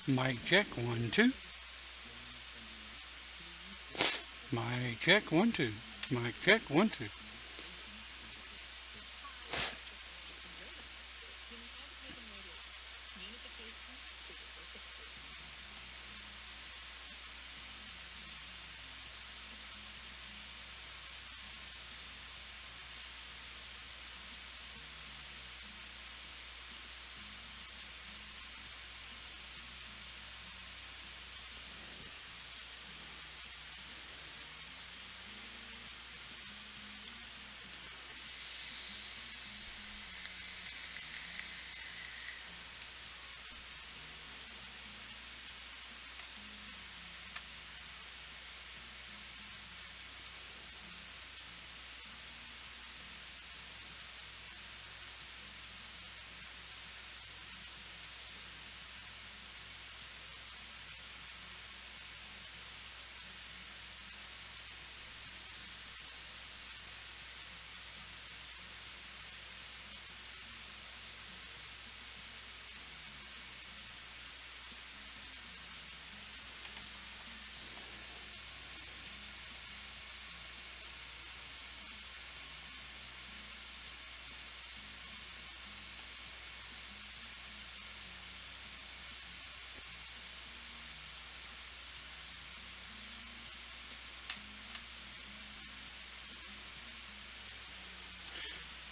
Mic check, 1, 2. Mic check, 1, 2. Mic check, 1, 2.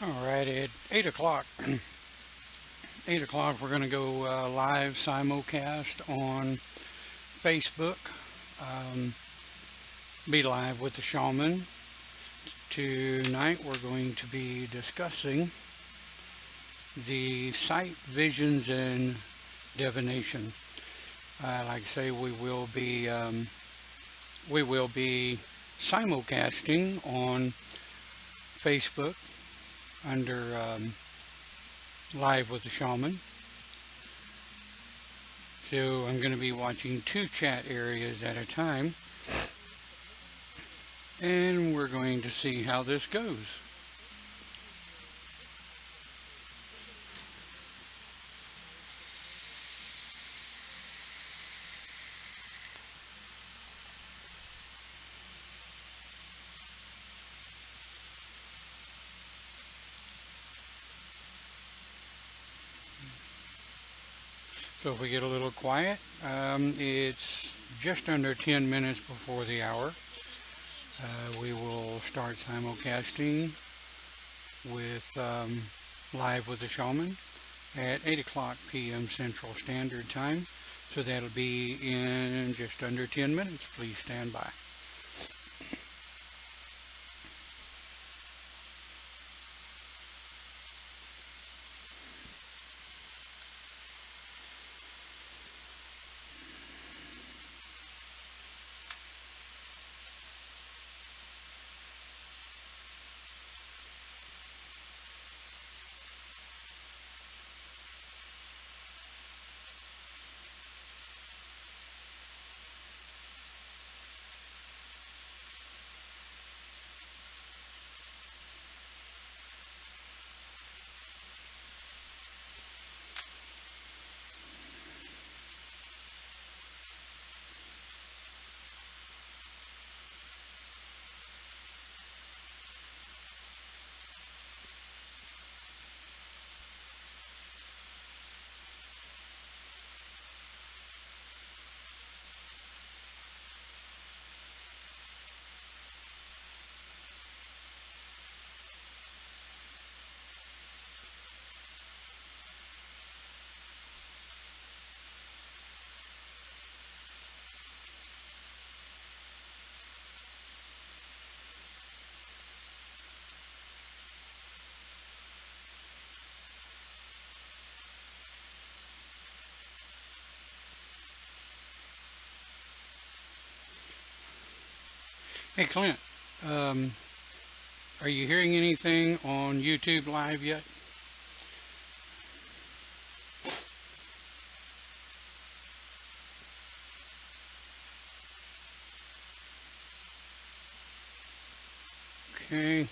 All right, at 8 o'clock, 8 o'clock, we're going to go live simulcast on Facebook. Um, be live with the shaman. Tonight, we're going to be discussing the sight, visions, and divination. Like I say, we will be simulcasting on Facebook under Live with the Shaman. So I'm going to be watching two chat areas at a time, and we're going to see how this goes. So if we get a little quiet, it's just under 10 minutes before the hour. We will start simulcasting with Live with the Shaman at 8 o'clock p.m. Central Standard Time. So that'll be in just under 10 minutes. Please stand by. Hey Clint, um, are you hearing anything on YouTube Live yet? Okay.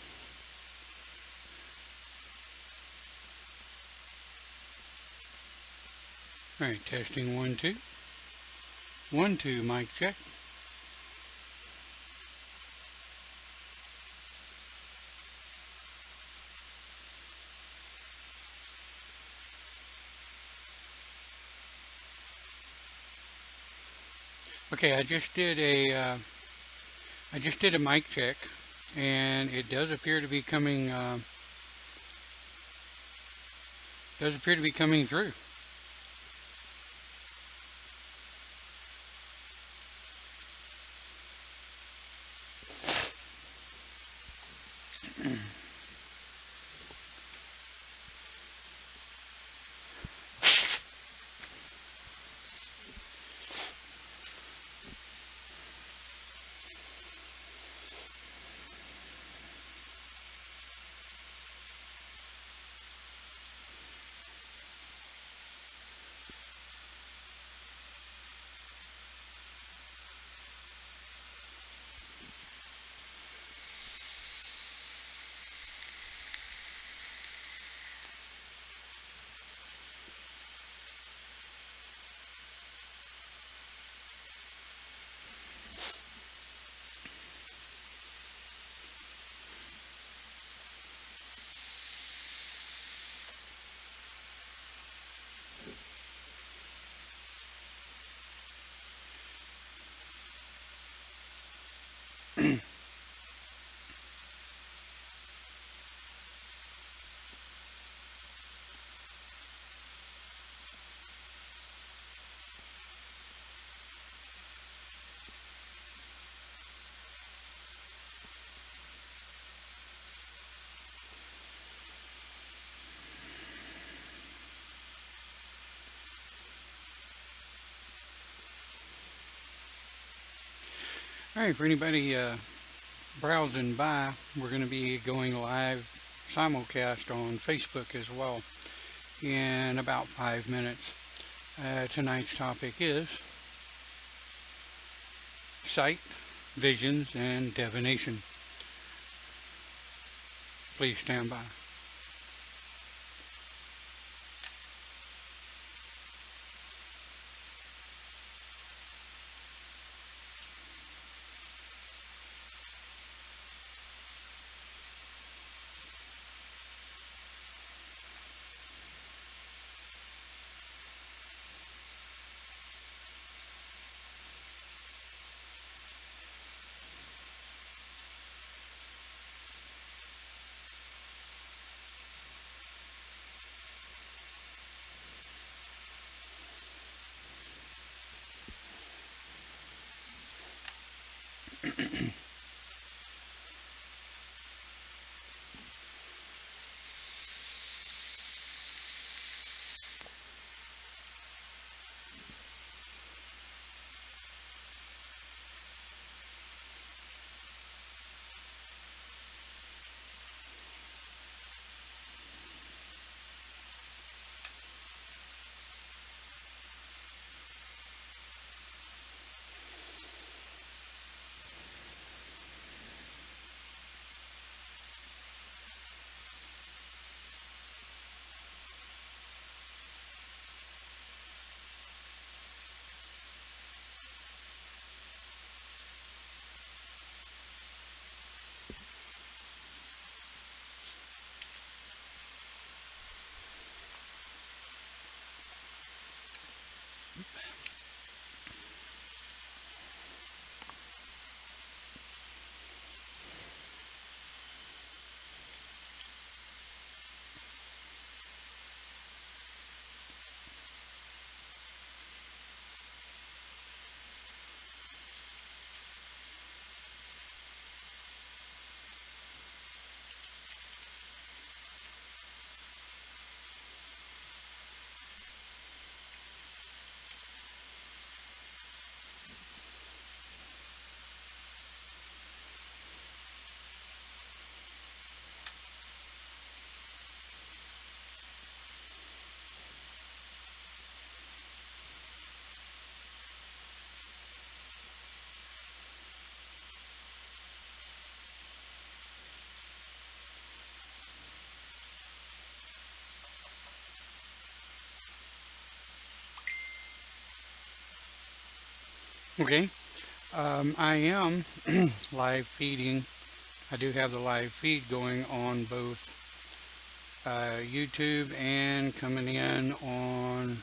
All right, testing 1, 2. 1, 2, mic check. Okay, I just did a mic check, and it does appear to be coming through. All right, for anybody browsing by, we're going to be going live simulcast on Facebook as well in about 5 minutes. Tonight's topic is sight, visions, and divination. Please stand by. Okay. I am live feeding. I do have the live feed going on both YouTube and coming in on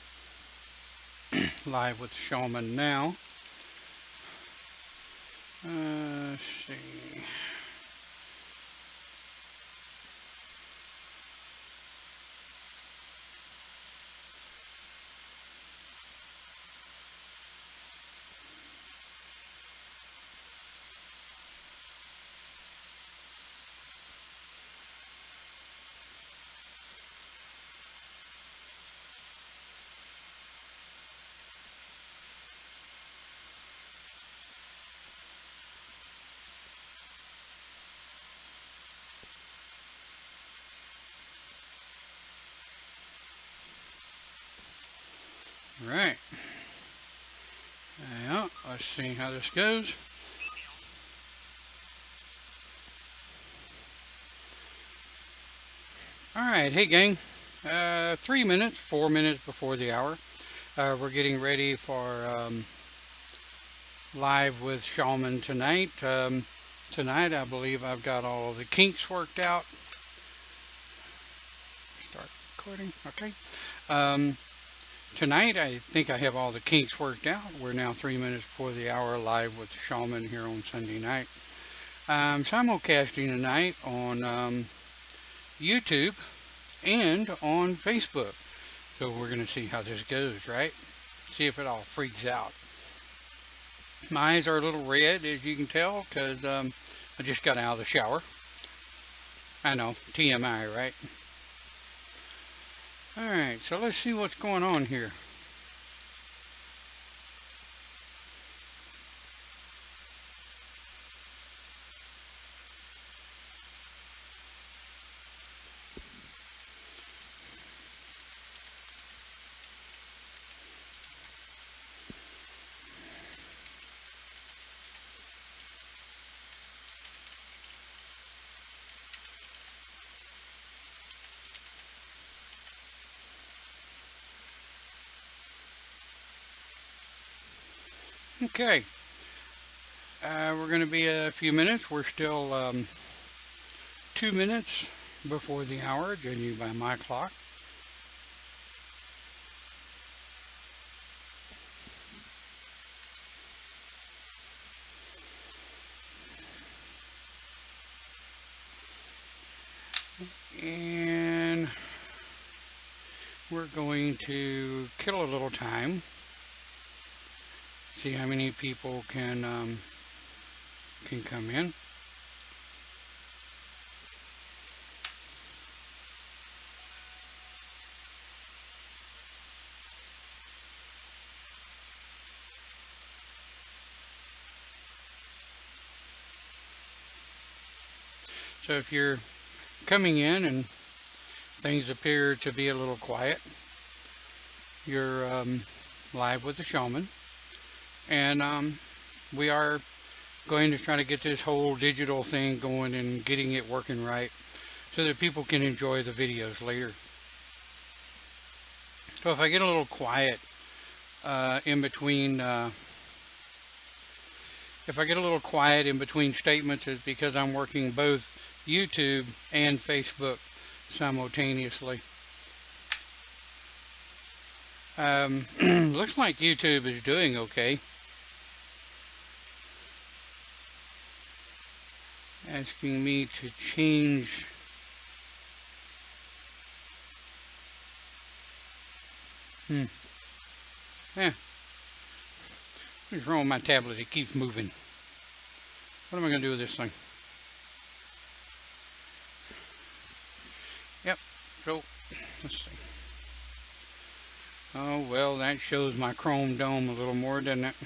live with Shaman now. Let's see. Right. Yeah, let's see how this goes. All right. Hey, gang. 3 minutes, 4 minutes before the hour. We're getting ready for live with Shaman tonight. Tonight, I believe I've got all the kinks worked out. Start recording. Okay. Um, Tonight, I think I have all the kinks worked out. We're now 3 minutes before the hour live with Shaman here on Sunday night. Simulcasting tonight on YouTube and on Facebook. So we're going to see how this goes, right? See if it all freaks out. My eyes are a little red, as you can tell, because I just got out of the shower. I know, TMI, right? Alright, so let's see what's going on here. Okay, we're going to be a few minutes. We're still 2 minutes before the hour, judging by my clock. And we're going to kill a little time, see how many people can come in. So if you're coming in and things appear to be a little quiet, you're live with the Shaman, and we are going to try to get this whole digital thing going and getting it working right so that people can enjoy the videos later. So if I get a little quiet in between, if I get a little quiet in between statements, it's because I'm working both YouTube and Facebook simultaneously. Looks like YouTube is doing okay. Asking me to change. Yeah. What's wrong with my tablet? It keeps moving. What am I going to do with this thing? Yep. So, let's see. Oh, well, that shows my Chrome Dome a little more, doesn't it?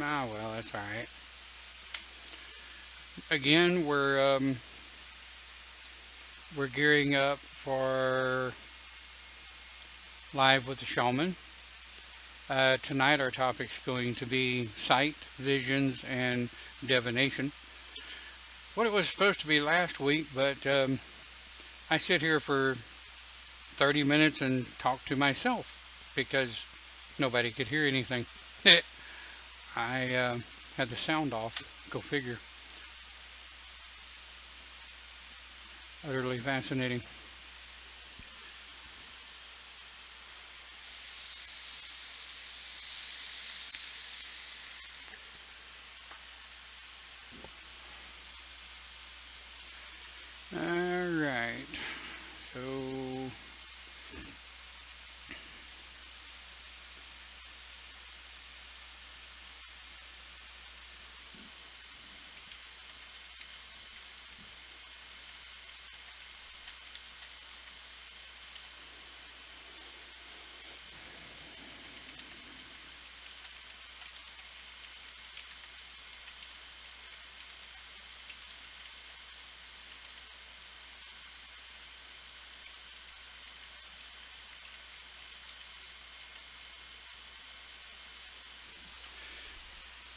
Ah, well, that's all right. Again, we're gearing up for live with the Shaman. Tonight, our topic is going to be sight, visions, and divination. What it was supposed to be last week, but I sit here for 30 minutes and talk to myself because nobody could hear anything. I had the sound off. Go figure. Utterly fascinating. All right. So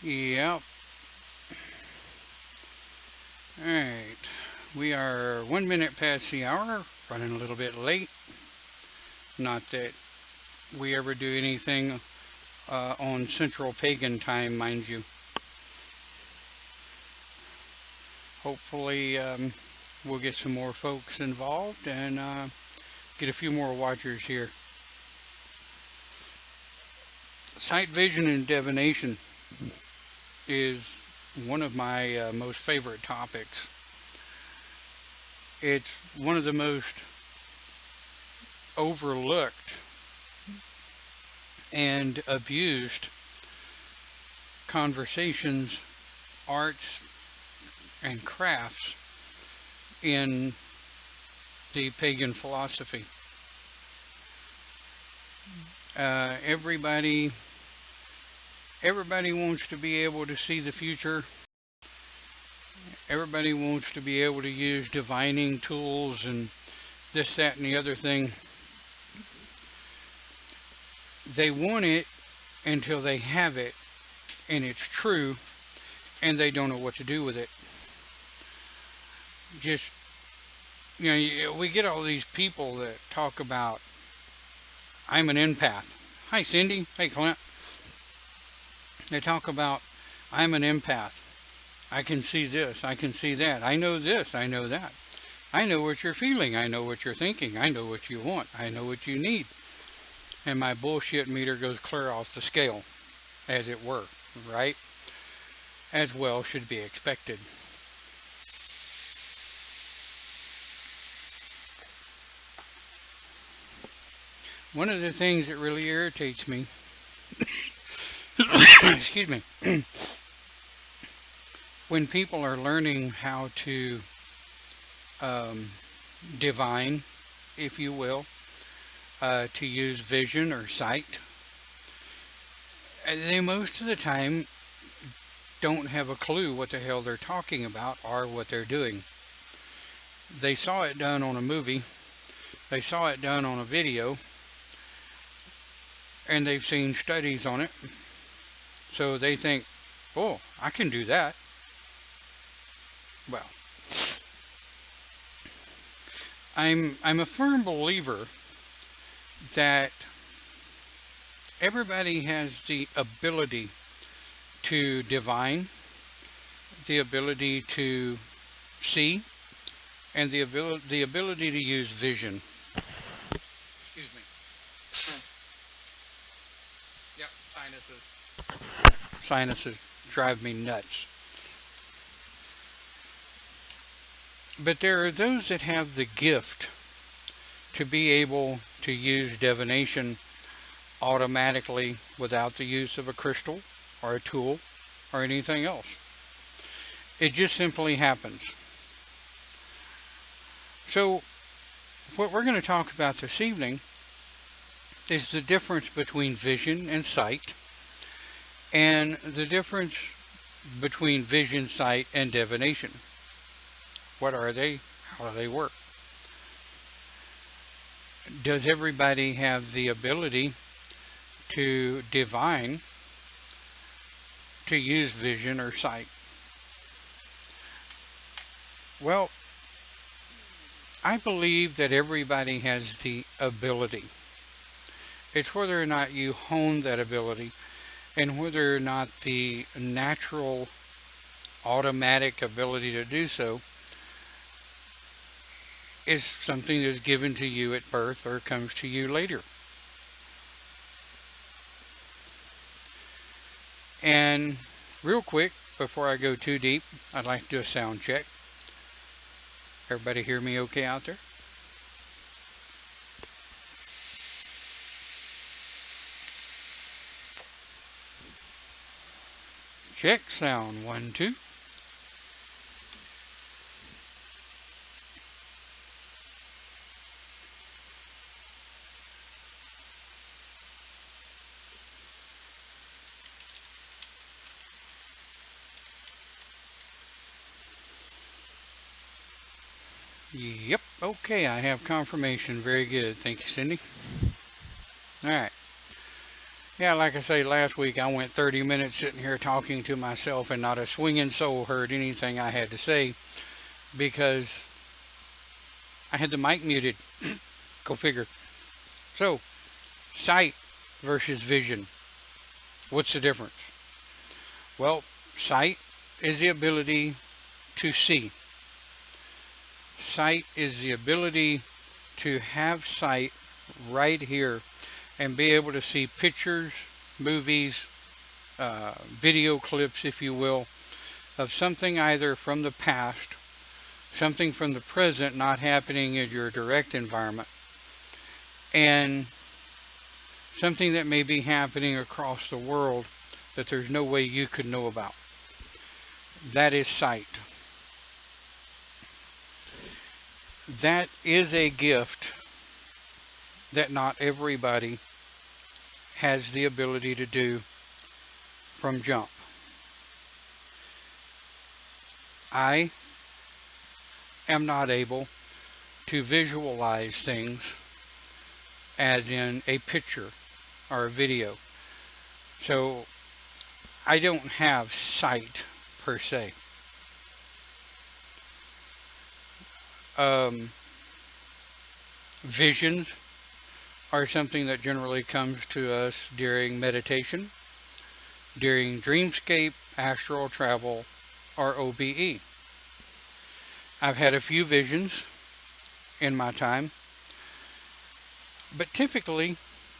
yep. All right. We are 1 minute past the hour, running a little bit late. Not that we ever do anything on Central Pagan time, mind you. Hopefully, we'll get some more folks involved and get a few more watchers here. Sight vision and divination is one of my most favorite topics. It's one of the most overlooked and abused conversations, arts, and crafts in the pagan philosophy. Everybody wants to be able to see the future. Everybody wants to be able to use divining tools and this, that, and the other thing. They want it until they have it and it's true and they don't know what to do with it. Just, we get all these people that talk about, I'm an empath. Hi, Cindy. Hey, Clint. They talk about, I'm an empath. I can see this. I can see that. I know this. I know that. I know what you're feeling. I know what you're thinking. I know what you want. I know what you need. And my bullshit meter goes clear off the scale, as it were, right? As well should be expected. One of the things that really irritates me, excuse me, when people are learning how to divine, if you will, to use vision or sight, they most of the time don't have a clue what the hell they're talking about or what they're doing. They saw it done on a movie, they saw it done on a video, and they've seen studies on it. So they think, oh, I can do that. Well, I'm a firm believer that everybody has the ability to divine, the ability to see, and the ability to use vision. Excuse me. Yep, sinuses. Sinuses drive me nuts. But there are those that have the gift to be able to use divination automatically without the use of a crystal or a tool or anything else. It just simply happens. So what we're going to talk about this evening is the difference between vision and sight, and the difference between vision, sight, and divination. What are they? How do they work? Does everybody have the ability to divine, to use vision or sight? Well, I believe that everybody has the ability. It's whether or not you hone that ability and whether or not the natural automatic ability to do so is something that's given to you at birth or comes to you later. And real quick, before I go too deep, I'd like to do a sound check. Everybody hear me okay out there? Check sound 1, 2. Yep, okay, I have confirmation. Very good. Thank you, Cindy. All right. Yeah, like I say, last week I went 30 minutes sitting here talking to myself and not a swinging soul heard anything I had to say because I had the mic muted. Go figure. So, sight versus vision. What's the difference? Well, sight is the ability to see. Sight is the ability to have sight right here and be able to see pictures, movies, video clips, if you will, of something either from the past, something from the present not happening in your direct environment, and something that may be happening across the world that there's no way you could know about. That is sight. That is a gift that not everybody has the ability to do from jump. I am not able to visualize things as in a picture or a video. So I don't have sight per se. Visions are something that generally comes to us during meditation, during dreamscape, astral travel, or OBE. I've had a few visions in my time, but typically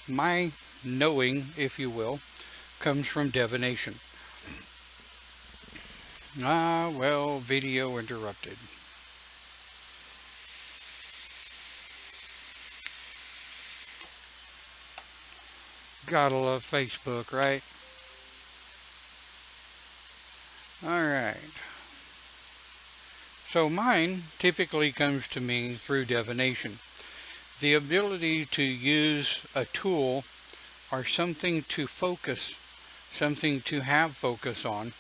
my knowing, if you will, comes from divination. Ah, well, video interrupted. Gotta love Facebook, right? Alright. So mine typically comes to me through divination. The ability to use a tool or something to focus, something to have focus on,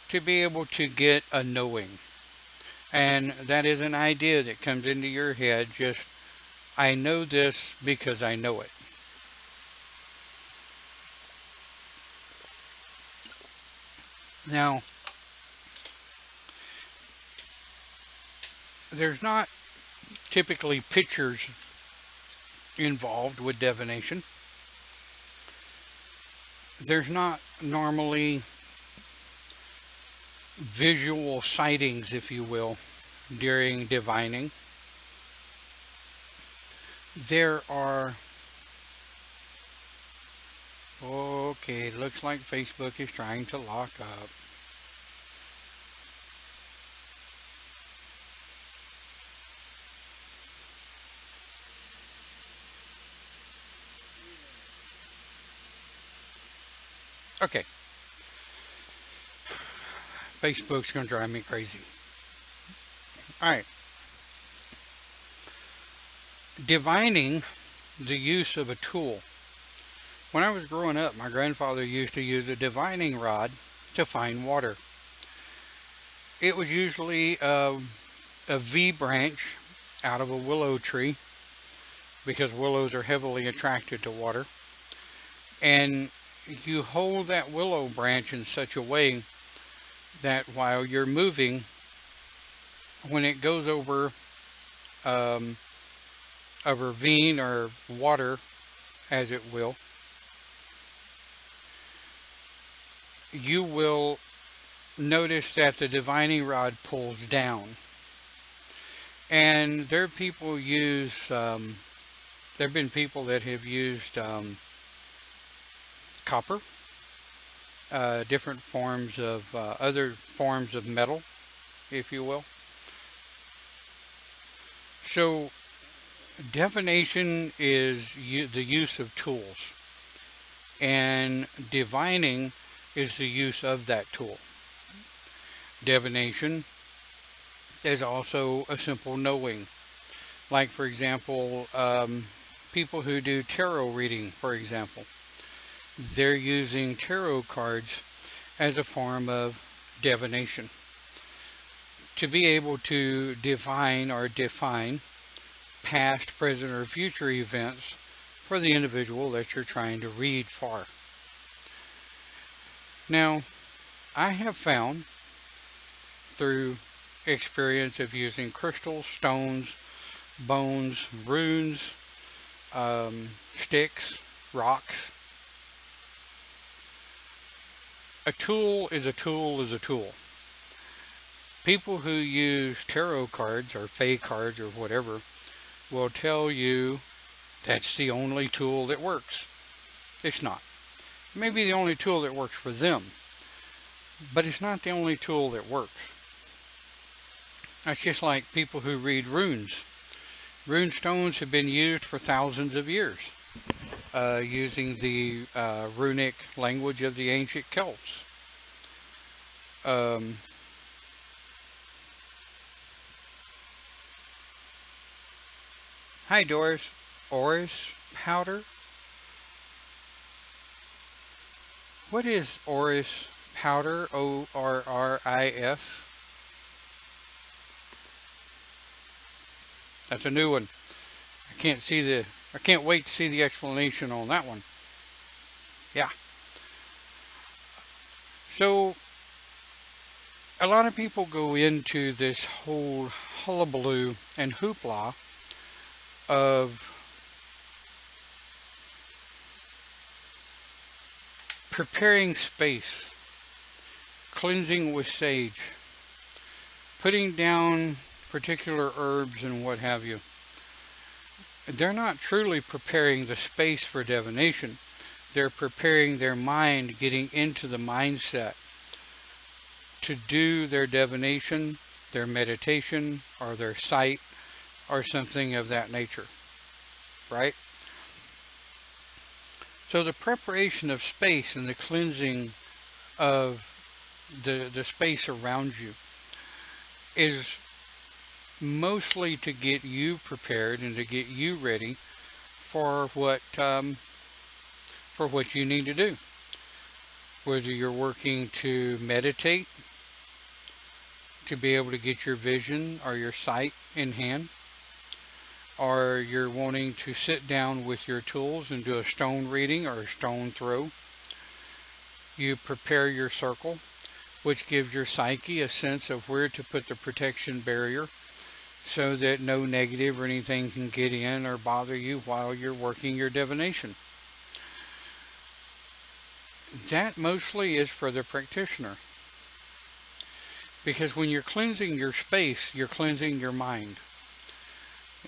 to be able to get a knowing. And that is an idea that comes into your head, just, I know this because I know it. Now, there's not typically pictures involved with divination. There's not normally visual sightings, if you will, during divining. There are, okay, looks like Facebook is trying to lock up. Okay. Facebook's going to drive me crazy. Alright. Divining the use of a tool. When I was growing up, my grandfather used to use a divining rod to find water. It was usually a V branch out of a willow tree, because willows are heavily attracted to water. And you hold that willow branch in such a way that while you're moving, when it goes over a ravine or water, as it will, you will notice that the divining rod pulls down. And there are people use, there have been people that have used copper, different forms of, other forms of metal, if you will. So divination is the use of tools, and divining is the use of that tool. Divination is also a simple knowing. Like, for example, people who do tarot reading, for example, they're using tarot cards as a form of divination to be able to divine or define past, present, or future events for the individual that you're trying to read for. Now, I have found through experience of using crystals, stones, bones, runes, sticks, rocks, a tool is a tool is a tool. People who use tarot cards or fae cards or whatever will tell you that's the only tool that works. It's not. It may be the only tool that works for them, but it's not the only tool that works. That's just like people who read runes. Rune stones have been used for thousands of years, using the runic language of the ancient Celts. Hi, Doris. Orris powder? What is Orris powder? Orris? That's a new one. I can't wait to see the explanation on that one. Yeah. So, a lot of people go into this whole hullabaloo and hoopla of preparing space, cleansing with sage, putting down particular herbs and what have you. They're not truly preparing the space for divination. They're preparing their mind, getting into the mindset to do their divination, their meditation, or their sight, or something of that nature, right? So the preparation of space and the cleansing of the space around you is mostly to get you prepared and to get you ready for what you need to do. Whether you're working to meditate, to be able to get your vision or your sight in hand, or you're wanting to sit down with your tools and do a stone reading or a stone throw, you prepare your circle, which gives your psyche a sense of where to put the protection barrier so that no negative or anything can get in or bother you while you're working your divination. That mostly is for the practitioner. Because when you're cleansing your space, you're cleansing your mind.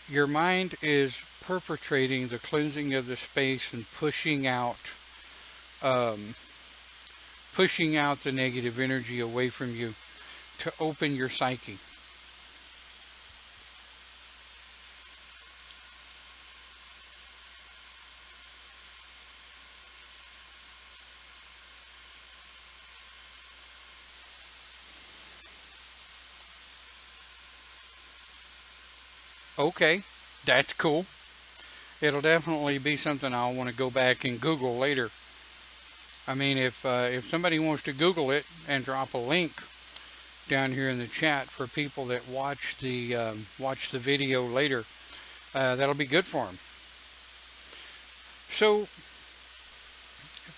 Your mind is perpetrating the cleansing of the space and pushing out the negative energy away from you to open your psyche. Okay, that's cool. It'll definitely be something I'll want to go back and Google later. I mean, if somebody wants to Google it and drop a link down here in the chat for people that watch the video later, that'll be good for them. So,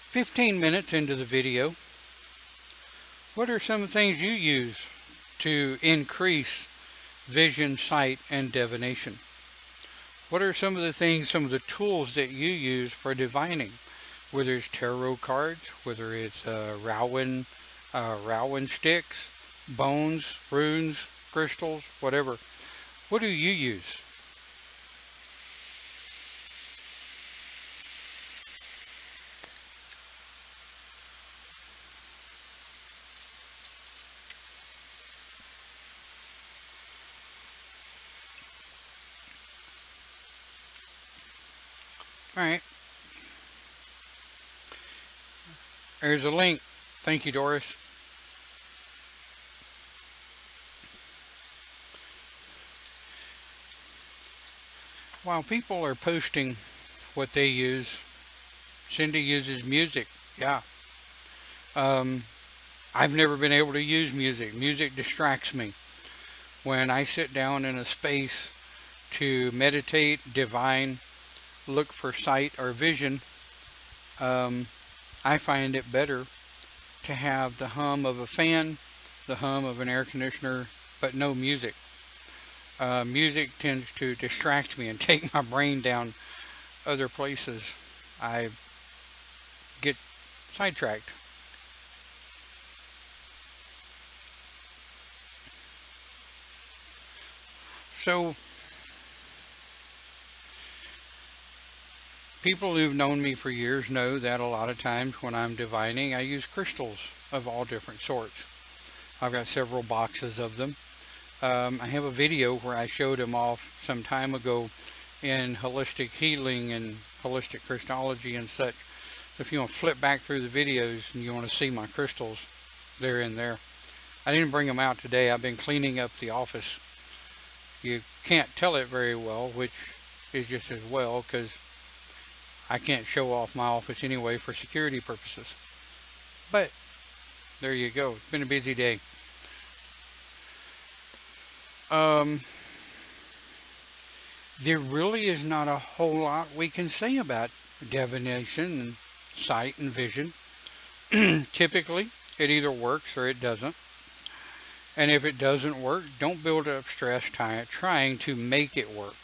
15 minutes into the video, what are some of the things you use to increase vision, sight, and divination? What are some of the things, some of the tools that you use for divining? whether it's tarot cards, whether it's Rowan sticks, bones, runes, crystals, whatever. What do you use? All right, there's a link. Thank you, Doris. While people are posting what they use, Cindy uses music. Yeah. Um, I've never been able to use music. Music distracts me. When I sit down in a space to meditate, divine, look for sight or vision, um, I find it better to have the hum of a fan, the hum of an air conditioner, but no music. Music tends to distract me and take my brain down other places. I get sidetracked. So, people who've known me for years know that a lot of times when I'm divining, I use crystals of all different sorts. I've got several boxes of them. I have a video where I showed them off some time ago in holistic healing and holistic Christology and such. If you want to flip back through the videos and you want to see my crystals, they're in there. I didn't bring them out today. I've been cleaning up the office. You can't tell it very well, which is just as well because I can't show off my office anyway for security purposes. But there you go. It's been a busy day. Um, there really is not a whole lot we can say about divination and sight and vision. Typically, it either works or it doesn't. And if it doesn't work, don't build up stress trying to make it work.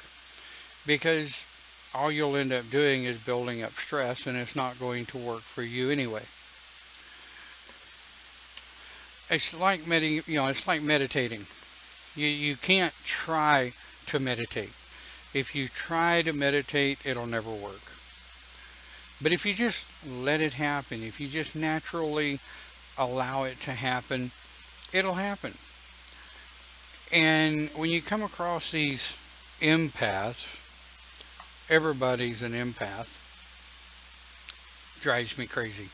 Because all you'll end up doing is building up stress and it's not going to work for you anyway. It's like it's like meditating. You can't try to meditate. If you try to meditate, it'll never work. But if you just let it happen, if you just naturally allow it to happen, it'll happen. And when you come across these empaths, everybody's an empath, drives me crazy.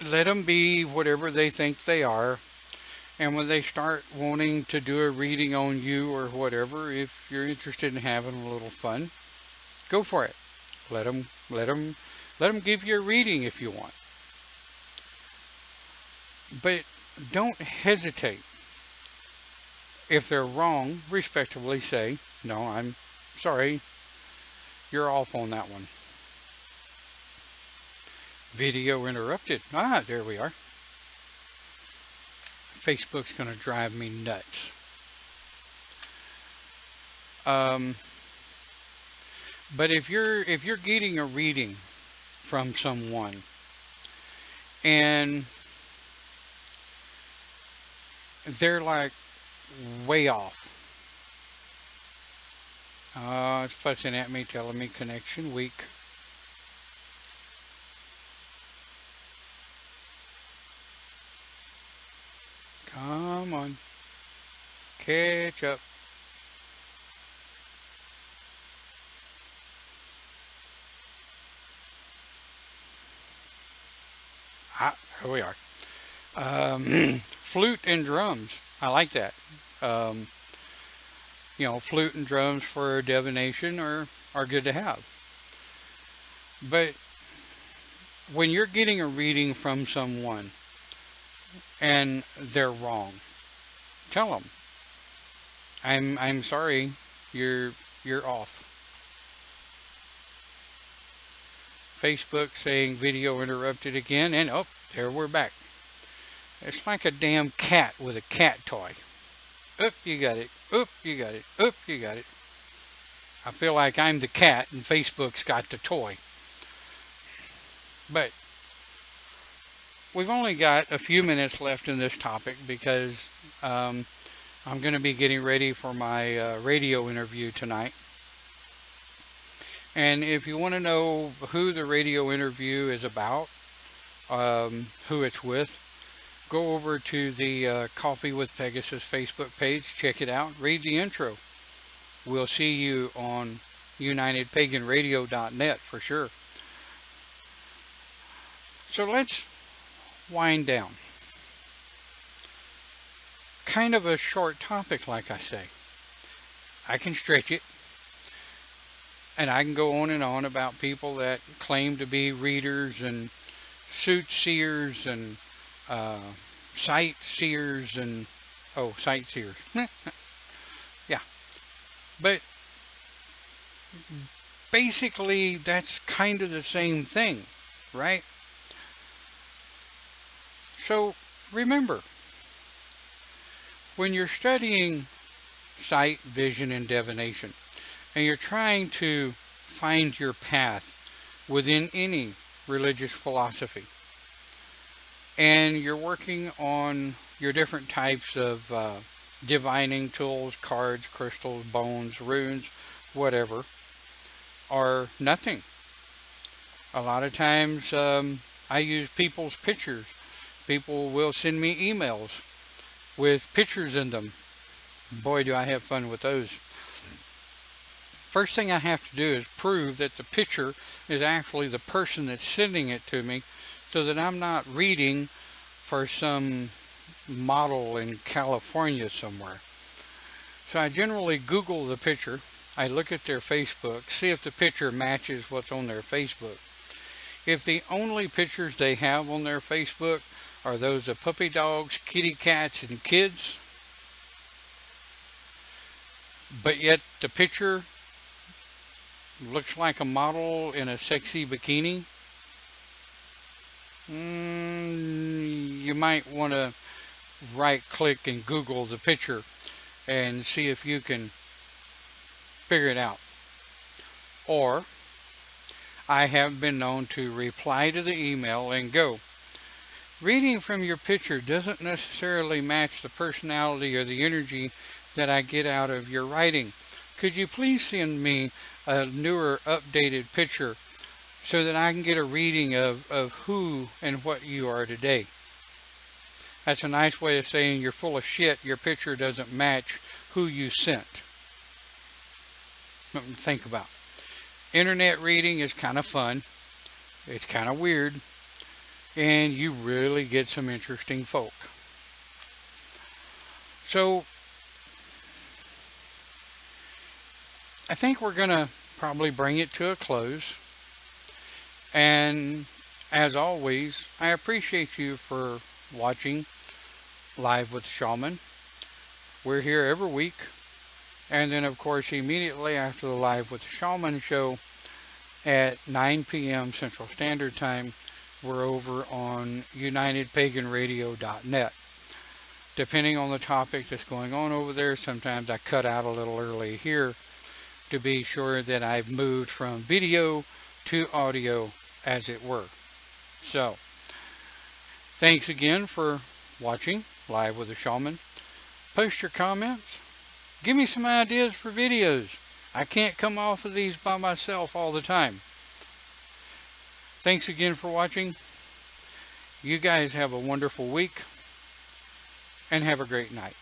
Let them be whatever they think they are. And when they start wanting to do a reading on you or whatever, if you're interested in having a little fun, go for it. Let them give you a reading if you want. But don't hesitate. If they're wrong, respectfully say, no, I'm sorry, you're off on that one. Video interrupted. Ah, there we are. Facebook's going to drive me nuts. Um, but if you're getting a reading from someone and they're like way off, it's fussing at me, telling me connection weak. Come on, catch up. Ah, here we are. Flute and drums. I like that. Um, flute and drums for divination are good to have. But when you're getting a reading from someone and they're wrong, tell them, I'm sorry, you're off. Facebook saying video interrupted again, and oh, there we're back. It's like a damn cat with a cat toy. Oop, you got it. Oop, you got it. Oop, you got it. I feel like I'm the cat and Facebook's got the toy. But we've only got a few minutes left in this topic because um, I'm going to be getting ready for my radio interview tonight. And if you want to know who the radio interview is about, who it's with, go over to the Coffee with Pegasus Facebook page, check it out, read the intro. We'll see you on UnitedPaganRadio.net for sure. So let's wind down. Kind of a short topic, like I say. I can stretch it, and I can go on and on about people that claim to be readers and soothsayers and sightseers and sightseers. Yeah, but basically that's kind of the same thing, right? So remember, when you're studying sight, vision, and divination, and you're trying to find your path within any religious philosophy, and you're working on your different types of divining tools, cards, crystals, bones, runes, whatever, are nothing. A lot of times I use people's pictures. People will send me emails with pictures in them. Boy, do I have fun with those. First thing I have to do is prove that the picture is actually the person that's sending it to me, so that I'm not reading for some model in California somewhere. So I generally Google the picture. I look at their Facebook, see if the picture matches what's on their Facebook. If the only pictures they have on their Facebook are those of puppy dogs, kitty cats, and kids, but yet the picture looks like a model in a sexy bikini, you might want to right click and Google the picture and see if you can figure it out. Or I have been known to reply to the email and go, reading from your picture doesn't necessarily match the personality or the energy that I get out of your writing. Could you please send me a newer, updated picture so that I can get a reading of who and what you are today? That's a nice way of saying you're full of shit. Your picture doesn't match who you sent. Something to think about. Internet reading is kind of fun. It's kind of weird. And you really get some interesting folk. So I think we're going to probably bring it to a close. And as always, I appreciate you for watching Live with Shaman. We're here every week. And then, of course, immediately after the Live with Shaman show at 9 p.m. Central Standard Time, we're over on UnitedPaganRadio.net. Depending on the topic that's going on over there, sometimes I cut out a little early here to be sure that I've moved from video to audio, as it were. So, thanks again for watching Live with a Shaman. Post your comments. Give me some ideas for videos. I can't come off of these by myself all the time. Thanks again for watching. You guys have a wonderful week and have a great night.